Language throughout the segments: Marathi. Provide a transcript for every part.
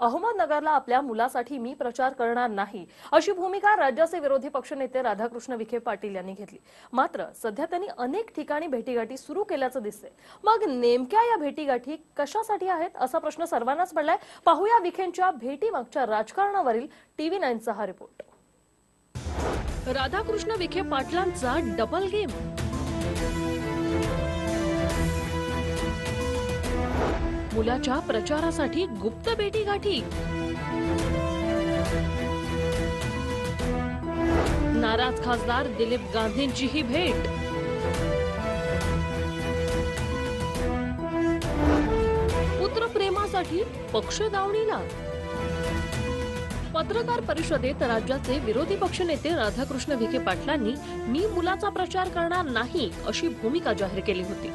अहमदनगरला आपल्या मुलासाठी मी प्रचार करणार नाही अशी भूमिका राज्याचे विरोधी पक्षनेते राधाकृष्ण विखे पाटील यांनी घेतली। मात्र सध्या त्यांनी अनेक ठिकाणी भेटीगाठी सुरू केल्याचं दिसतंय। मग नेमक्या या भेटीगाठी कशासाठी आहेत असा प्रश्न सर्वांनाच पडलाय। पाहूया विखेंच्या भेटीमागच्या राजकारणावरील टीव्ही 9चा हा रिपोर्ट। राधाकृष्ण विखे पाटलांचा डबल गेम। मुलाच्या प्रचारासाठी गुप्त भेटीगाठी। नाराज खासदार दिलीप गांधींची ही भेट। पुत्रप्रेमासाठी पक्ष दावणीला। पत्रकार परिषदेत राज्याचे विरोधी पक्षनेते राधाकृष्ण विखे पाटलांनी मी मुलाचा प्रचार करणार नाही अशी भूमिका जाहीर केली होती।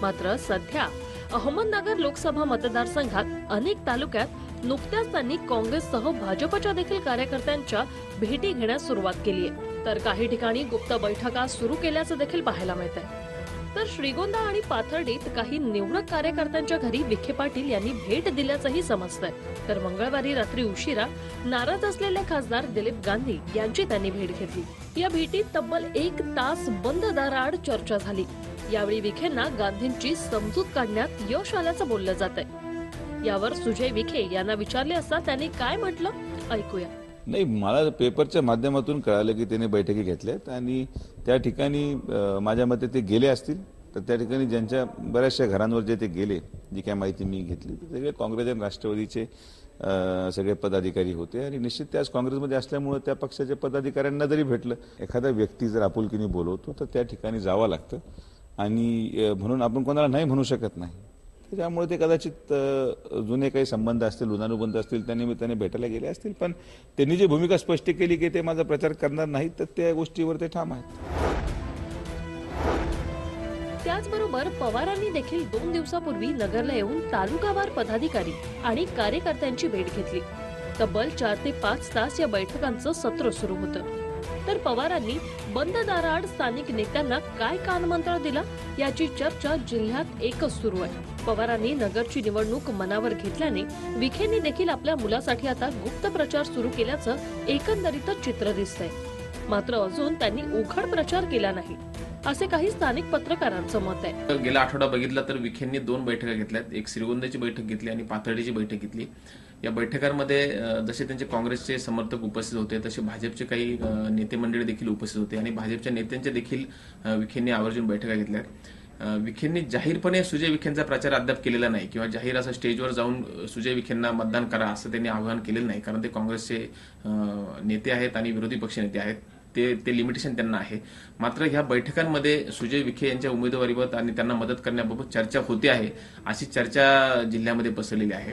मात्र सध्या अहमदनगर लोकसभा मतदारसंघात अनेक तालुक्यात नुकत्याच त्यांनी काँग्रेससह भाजपच्या देखील कार्यकर्त्यांच्या भेटी घेण्यास सुरुवात केली आहे। तर काही ठिकाणी गुप्त बैठका सुरू केल्याचं देखील पाहायला मिळतंय। तर श्रीगोंदा आणि पाथर्डीत काही निवडक कार्यकर्त्यांच्या घरी विखे पाटील यांनी भेट दिल्याचंही समजतंय। तर मंगळवारी रात्री उशिरा नाराज असलेले खासदार दिलीप गांधी यांची त्यांनी भेट घेतली। या भेटीत तब्बल 1 तास बंद दाराआड चर्चा झाली। यावेळी विखेंना गांधींची समजूत काढण्यात यश आल्याचं बोललं जातंय। यावर सुजय विखे यांना विचारले असता त्यांनी काय म्हटलं ऐकूया। नाही, मला पेपरच्या माध्यमातून कळालं की त्यांनी बैठकी घेतल्यात आणि त्या ठिकाणी माझ्या मते ते गेले असतील। तर त्या ठिकाणी ज्यांच्या बऱ्याचशा घरांवर जे ते गेले, जी काय माहिती मी घेतली, सगळे काँग्रेस आणि राष्ट्रवादीचे सगळे पदाधिकारी होते आणि निश्चित त्याच काँग्रेसमध्ये असल्यामुळे त्या पक्षाच्या पदाधिकाऱ्यांना जरी भेटलं, एखादा व्यक्ती जर आपुलकीने बोलवतो तर त्या ठिकाणी जावं लागतं आणि म्हणून आपण कोणाला नाही म्हणू शकत नाही। त्यामुळे ते कदाचित जुने काही संबंध असतील, ऋणानुबंध असतील, त्या निमित्ताने भेटायला गेले असतील। पण त्यांनी जी भूमिका स्पष्ट केली की ते माझा प्रचार करणार नाहीत, तर त्या गोष्टीवर ते ठाम आहेत। त्याचबरोबर पवारांनी देखील 2 दिवसापूर्वी नगरला येऊन तालुकावार पदाधिकारी आणि कार्यकर्त्यांची भेट घेतली। तब्बल 4 ते 5 तास या बैठकांचं सत्र सुरू होतं। तर पवारांनी बंद दाराआड स्थानिक नेत्यांना काय कानमंत्र दिला याची चर्चा जिल्ह्यात एकच सुरू आहे। पवारांनी नगरची निवडणूक मनावर घेतल्याने विखेंनी देखील आपल्या मुलासाठी आता गुप्त प्रचार सुरू केल्याचं एकंदरीतच चित्र दिसतंय। मात्र अजून त्यांनी उघड प्रचार केला नाही असे काही स्थानिक पत्रकारांचं मत आहे। गेला आठवडा बघितला तर विखेंनी 2 बैठका घेतल्यात। एक श्रीगोंद्याची बैठक घेतली आणि पाथर्डीची बैठक घेतली। या बैठकांमध्ये जसे त्यांचे काँग्रेसचे समर्थक उपस्थित होते, तसे भाजपचे काही नेते मंडळी देखील उपस्थित होते आणि भाजपच्या नेत्यांच्या देखील विखेंनी आवर्जून बैठका घेतल्या। विखेंनी जाहीरपणे सुजय विखेंचा प्रचार अद्याप केलेला नाही किंवा जाहीर असं स्टेजवर जाऊन सुजय विखेंना मतदान करा असं त्यांनी आवाहन केलेलं नाही, कारण ते काँग्रेसचे नेते आहेत आणि विरोधी पक्ष नेते आहेत। ते लिमिटेशन त्यांना आहे। मात्र ह्या बैठकांमध्ये सुजय विखे यांच्या उमेदवारीबाबत आणि त्यांना मदत करण्याबाबत चर्चा होते आहे, अशी चर्चा जिल्ह्यामध्ये पसरलेली आहे।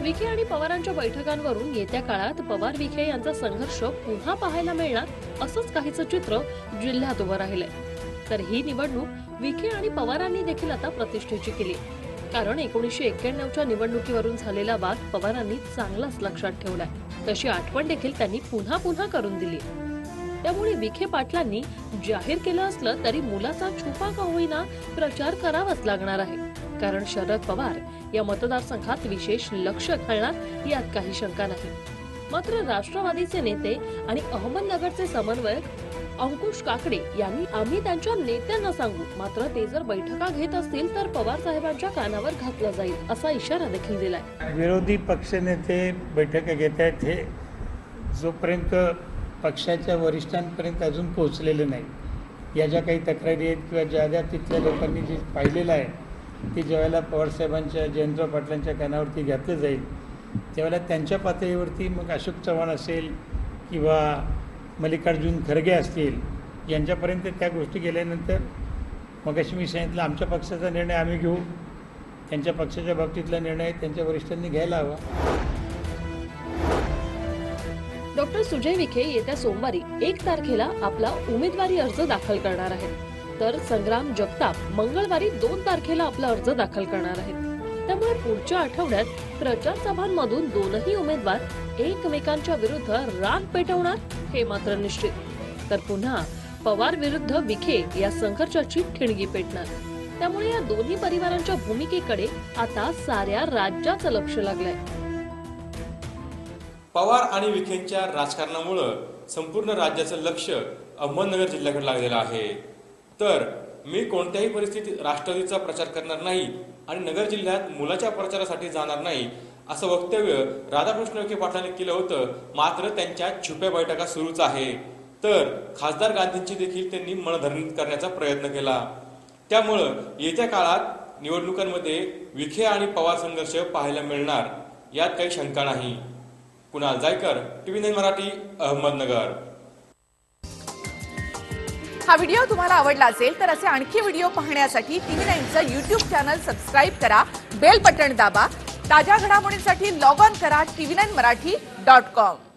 विखे आणि पवारांच्या बैठकांवरून येत्या काळात पवार विखे यांचा संघर्ष पुन्हा पाहायला मिळणार असंच काहीचं चित्र जिल्ह्यात उभं राहिलंय। तर ही निवडणूक विखे आणि पवारांनी देखील आता प्रतिष्ठेची केली, कारण 1991च्या निवडणुकीवरून झालेला वाद पवारांनी चांगलाच लक्षात ठेवलाय। तशी आठवण देखील त्यांनी पुन्हा पुन्हा करून दिली। त्यामुळे विखे पाटलांनी जाहीर केलं असलं तरी मुलाचा छुपा का होईना प्रचार करावाच लागणार आहे, कारण शरद पवार या मतदारसंघात विशेष लक्ष घालणार यात काही शंका नाही। मात्र राष्ट्रवादीचे नेते आणि अहमदनगरचे समन्वयक अंकुश काकडे यांनी आम्ही त्यांच्या नेत्यांना सांगू, मात्र ते जर बैठका घेत असतील तर पवार साहेबांच्या कानावर घातला जाईल असा इशारा देखील दिलाय। विरोधी पक्षनेते बैठका घेत आहेत हे जोपर्यंत पक्षाच्या वरिष्ठांपर्यंत अजून पोहोचलेले नाही। या ज्या काही तक्रारी आहेत किंवा ज्या तिथल्या लोकांनी जे पाहिलेलं आहे ते ज्यावेळेला पवारसाहेबांच्या जयंतराव पाटलांच्या कानावरती घातलं जाईल, त्यावेळेला त्यांच्या पातळीवरती मग अशोक चव्हाण असेल किंवा मल्लिकार्जुन खरगे असतील यांच्यापर्यंत त्या गोष्टी गेल्यानंतर मगाशी मी सांगितलं आमच्या पक्षाचा निर्णय आम्ही घेऊ, त्यांच्या पक्षाच्या बाबतीतला निर्णय त्यांच्या वरिष्ठांनी घ्यायला हवा। डॉक्टर सुजय विखे येत्या सोमवारी 1 तारखेला आपला उमेदवारी अर्ज दाखल करणार आहेत। तर संग्राम जगताप मंगळवारी 2 तारखेला आपला अर्ज दाखल करणार आहेत। त्यामुळे पुढच्या आठवड्यात प्रचार सभांमधून दोनही उमेदवार एकमेकांच्या विरुद्ध रान पेटवणार हे मात्र निश्चित। तर पुन्हा पवार विरुद्ध विखे या संघर्षाची ठिणगी पेटणार। त्यामुळे या दोन्ही परिवारांच्या भूमिकेकडे आता साऱ्या राज्याचं लक्ष लागलंय. पवार आणि विखेंच्या राजकारणामुळं संपूर्ण राज्याचं लक्ष अहमदनगर जिल्ह्याकडे लागलेलं आहे. तर मी कोणत्याही परिस्थितीत राष्ट्रवादीचा प्रचार करणार नाही आणि नगर जिल्ह्यात मुलाच्या प्रचारासाठी जाणार नाही असं वक्तव्य राधाकृष्ण विखे पाटलांनी केलं होतं. मात्र त्यांच्या छुप्या बैठका सुरूच आहे. तर खासदार गांधींची देखील त्यांनी मनधरणी करण्याचा प्रयत्न केला. त्यामुळं येत्या काळात निवडणुकांमध्ये विखे आणि पवार संघर्ष पाहायला मिळणार यात काही शंका नाही. कुणाल जायकर, TV9 मराठी, अहमदनगर. हा व्हिडिओ तुम्हाला आवडला असेल तर असे आणखी व्हिडिओ पाहण्यासाठी TV9चं YouTube चॅनल सबस्क्राईब करा, बेल बटण दाबा. ताज्या घडामोडींसाठी लॉग ऑन करा TV9marathi.com.